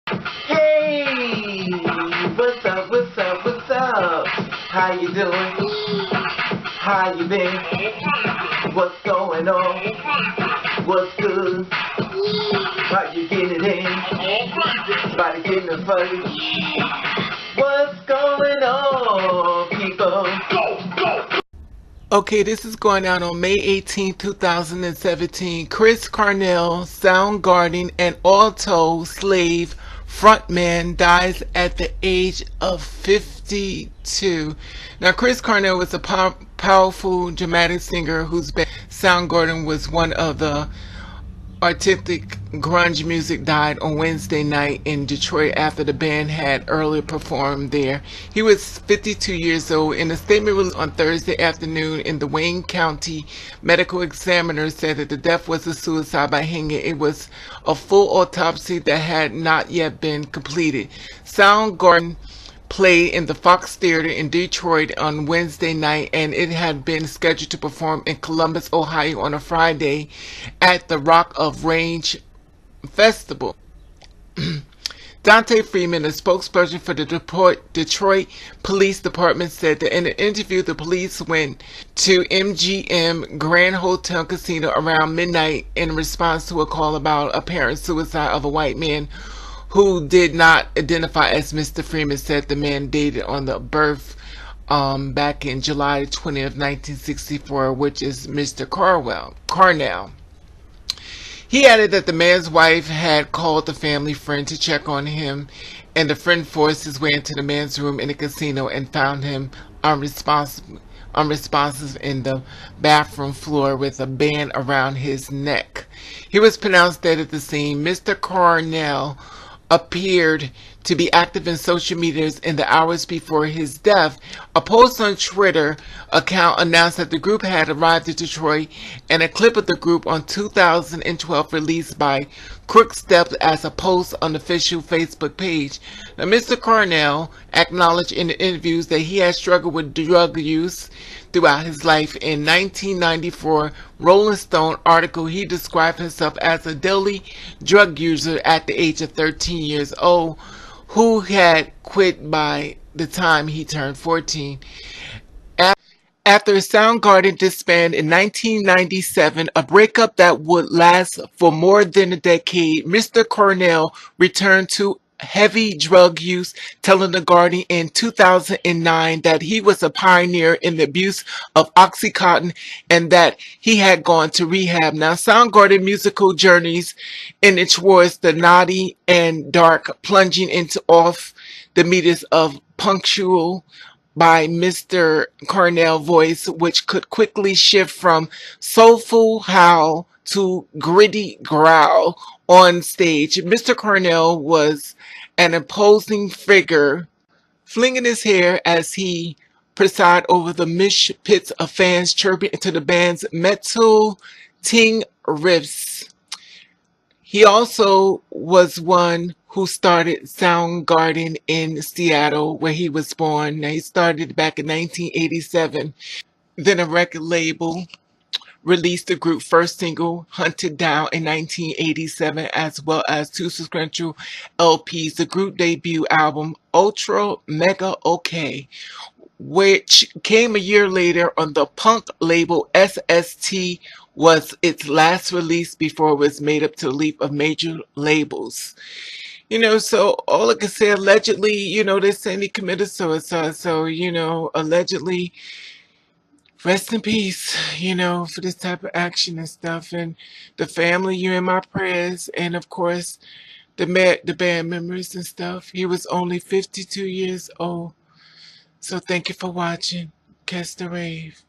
Hey, what's up, what's up, what's up? How you doing? How you been? What's going on? What's good? How you getting it in? Body getting it funny? What's going on, people? Okay, this is going out on May 18, 2017. Chris Cornell, Soundgarden and Audioslave Frontman, dies at the age of 52. Now, Chris Cornell was a powerful, dramatic singer whose band Soundgarden was one of the artistic grunge music. Died on Wednesday night in Detroit after the band had earlier performed there. He was 52 years old. In a statement released on Thursday afternoon in the Wayne County Medical Examiner said that the death was a suicide by hanging. It was a full autopsy that had not yet been completed. Soundgarden played in the Fox Theater in Detroit on Wednesday night, and it had been scheduled to perform in Columbus, Ohio on a Friday at the Rock of Range Festival. Dontae Freeman, a spokesperson for the Detroit Police Department, said that in an interview the police went to MGM Grand Hotel Casino around midnight in response to a call about apparent suicide of a white man who did not identify as Mr. Freeman. Said the man dated on the birth back in July 20th, 1964, which is Mr. Cornell. He added that the man's wife had called the family friend to check on him, and the friend forced his way into the man's room in the casino and found him unresponsive in the bathroom floor with a band around his neck. He was pronounced dead at the scene. Mr. Cornell appeared to be active in social media in the hours before his death. A post on Twitter account announced that the group had arrived in Detroit, and a clip of the group on 2012 released by Crookstep as a post on the official Facebook page. Now, Mr. Cornell acknowledged in the interviews that he had struggled with drug use throughout his life. In 1994 Rolling Stone article, he described himself as a daily drug user at the age of 13 years old, who had quit by the time he turned 14. After Soundgarden disbanded in 1997, a breakup that would last for more than a decade, Mr. Cornell returned to heavy drug use, telling The Guardian in 2009 that he was a pioneer in the abuse of Oxycontin and that he had gone to rehab. Now, Soundgarden musical journeys in it towards the naughty and dark, plunging into off the meters of punctual by Mr. Cornell voice, which could quickly shift from soulful howl to gritty growl on stage. Mr. Cornell was an imposing figure, flinging his hair as he presided over the mish pits of fans chirping into the band's metal ting riffs. He also was one who started Soundgarden in Seattle, where he was born. Now, he started back in 1987. Then a record label released the group's first single, Hunted Down, in 1987, as well as two sequential LPs. The group debut album, Ultra Mega OK, which came a year later on the punk label SST, was its last release before it was made up to the leap of major labels. So all I can say, allegedly, they're saying he committed suicide. So, allegedly, rest in peace, for this type of action and stuff. And the family, you're in my prayers. And of course, the band members and stuff. He was only 52 years old. So thank you for watching. Catch the rave.